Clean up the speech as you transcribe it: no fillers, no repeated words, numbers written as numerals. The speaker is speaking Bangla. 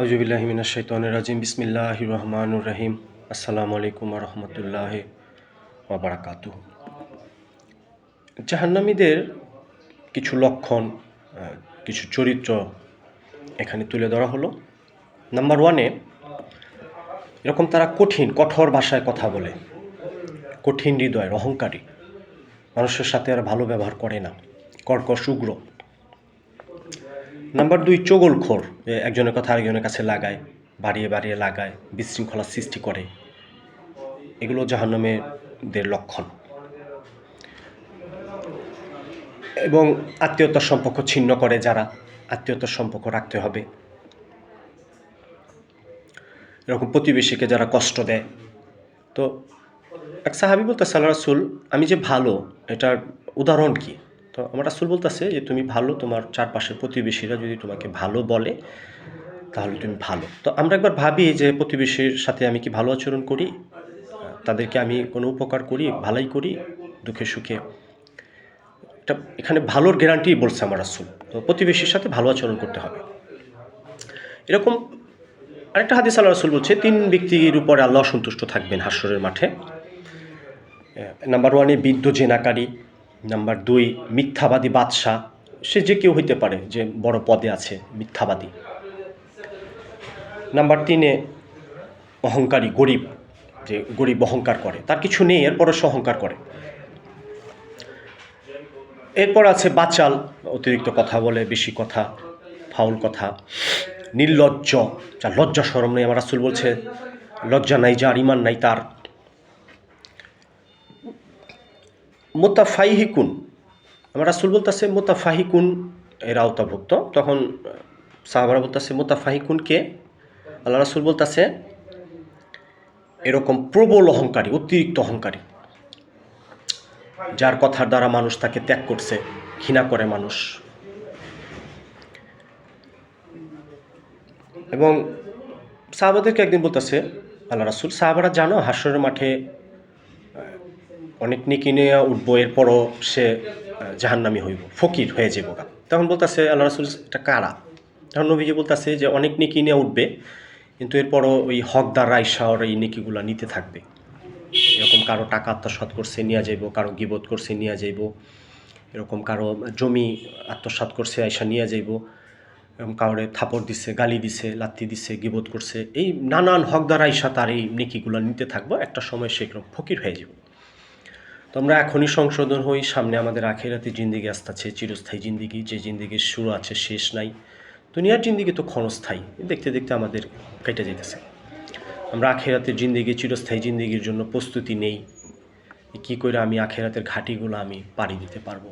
আউযুবিল্লাহি মিনাশ শাইতানির রাজিম বিসমিল্লাহির রহমানির রহিম আসসালামু আলাইকুম ওয়া রাহমাতুল্লাহি ওয়া বারাকাতুহু। জাহান্নামীদের কিছু লক্ষণ, কিছু চরিত্র এখানে তুলে ধরা হলো। নাম্বার 1-এ এরকম তারা কঠোর ভাষায় কথা বলে, কঠিন হৃদয়ের, অহংকারী, মানুষের সাথে আর ভালো ব্যবহার করে না, কর্কশ, উগ্র। নাম্বার 2, চগলখোর, একজনের কথা আরেকজনের কাছে লাগায়, বাড়িয়ে বাড়িয়ে লাগায়, বিশৃঙ্খলার সৃষ্টি করে। এগুলো জাহান্নামীদের লক্ষণ। এবং আত্মীয়তার সম্পর্ক ছিন্ন করে যারা, আত্মীয়তার সম্পর্ক রাখতে হবে। এরকম প্রতিবেশীকে যারা কষ্ট দেয়। তো এক সাহাবী বলতেছে, আল্লাহ রাসূল, আমি যে ভালো, এটার উদাহরণ কি? তো আমার রাসূল বলতেছে যে তুমি ভালো, তোমার চারপাশের প্রতিবেশীরা যদি তোমাকে ভালো বলে তাহলে তুমি ভালো। তো আমরা একবার ভাবি যে প্রতিবেশীর সাথে আমি কি ভালো আচরণ করি, তাদেরকে আমি কোনো উপকার করি, ভালাই করি, দুঃখে সুখে। এটা এখানে ভালোর গ্যারান্টি বলছে আমার রাসূল। তো প্রতিবেশীর সাথে ভালো আচরণ করতে হবে। এরকম আরেকটা হাদিস আল্লাহ রাসূল বলছে 3 ব্যক্তির উপরে আল্লাহ সন্তুষ্ট থাকবেন হাশরের মাঠে। নাম্বার 1-এ বৃদ্ধ জেনাকারী, নাম্বার 2 মিথ্যাবাদী বাদশা, সে যে কেউ হইতে পারে, যে বড় পদে আছে, মিথ্যাবাদী। নাম্বার 3-এ অহংকারী, গরিব, যে গরিব অহংকার করে, তার কিছু নেই এরপরও সে অহংকার করে। এরপর আছে বাচাল, অতিরিক্ত কথা বলে, বেশি কথা, ফাউল কথা। নির্লজ্জ, যার লজ্জা শরম নেই, আমার রাসূল বলছে লজ্জা নাই যার, ঈমান নাই তার। মুতাফাইহিকুন, আমার রাসূল বলতেছে মুতাফাহিকুন এর আওতাভুক্ত। তখন সাহাবারা বলতেছে মুতাফাহিকুন কে? আল্লাহ রাসূল বলতেছে এরকম প্রবল অহংকারী, অতিরিক্ত অহংকারী, যার কথার দ্বারা মানুষ তাকে ত্যাগ করছে, ঘৃণা করে মানুষ। এবং সাহাবাদেরকে একদিন বলতেছে আল্লাহ রাসূল, সাহাবারা জানো হাশরের মাঠে অনেক নেকি নিয়ে উঠবো, এরপরও সে জাহান্নামী হইব, ফকির হয়ে যাবো। তখন বলতেছে আল্লাহ রাসূল, এটা কারা? তখন নবীজি বলতেছে যে অনেক নেকি নিয়ে উঠবে, কিন্তু এরপরও ওই হকদার আইসা ওরা এই নেকিগুলা নিতে থাকবে। এরকম কারো টাকা আত্মসাৎ করছে নিয়ে যাইব, কারো গীবত করছে নিয়ে যাইব, এরকম কারো জমি আত্মসাৎ করছে আইসা নিয়ে যাইব, এরকম কাউরে থাপড় দিছে, গালি দিছে, লাত্তি দিছে, গীবত করছে, এই নানান হকদার আইসা তার এই নেকিগুলো নিতে থাকবো, একটা সময় সে এরকম ফকির হয়ে যাব। তো আমরা এখনই সংশোধন হই, সামনে আমাদের আখিরাতে জিন্দিগি আসতেছে, চিরস্থায়ী জিন্দিগি, যে জিন্দিগির শুরু আছে শেষ নাই। দুনিয়ার জিন্দিগি তো ক্ষণস্থায়ী, দেখতে দেখতে আমাদের কেটে যেতেছে। আমরা আখিরাতের জিন্দিগি, চিরস্থায়ী জিন্দিগির জন্য প্রস্তুতি নেই। কী করে আমি আখিরাতের ঘাটিগুলো আমি পাড়ি দিতে পারবো।